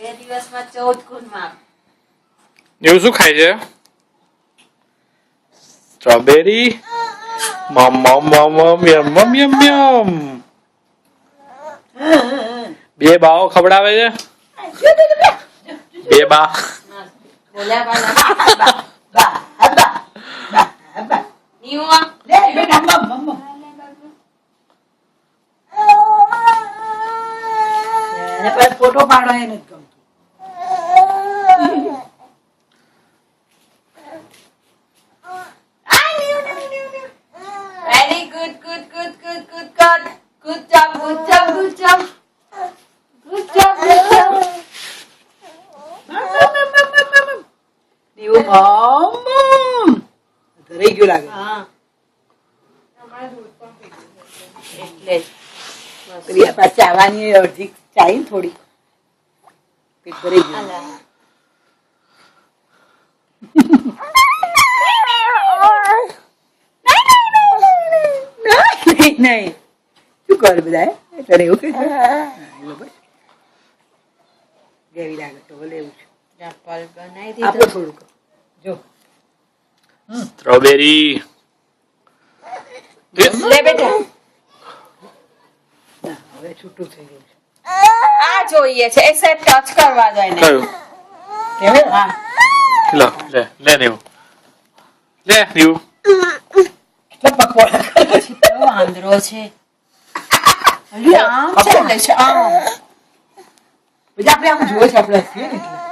2 દિવસમાં 14 ગુણ માપ. એવું શું ખાય છે? સ્ટ્રોબેરી. મમ મમ મમ યમ મમ યમ યમ. બે બાઓ ખવડાવે છે. બે બા. બોલ્યા બાલા. નીવા. ફોટો પાડો એને જ ગમતું. Very good. Good job. એવું રહી ગયું લાગે. હા. એટલે જ. પેલી આપણા ચાવાની અડધી ચાઈ થોડી પેટ ભરી ગયું. અલા. નહીં શું કરે બધા તને એવું કઈ જેવી લાગે તો લેવું છે. ચપ્પલ બનાવી આપણે દીધું. થોડુંક જો સ્ટ્રોબેરી. લે બેટા. ના હવે છૂટું થઈ ગયું છે. આ જોઈએ છે એ સેટ ટચ કરવા દો એને. કયું? કેવું? હા લો લે નીવું. લે નીવું. કેટલા પકવાડા કરે છે. કેવો આંધળો છે. આમ ચાલે છે આમ. પછી આપણે આમ જોવે છે આપણે હસીએ ને એટલે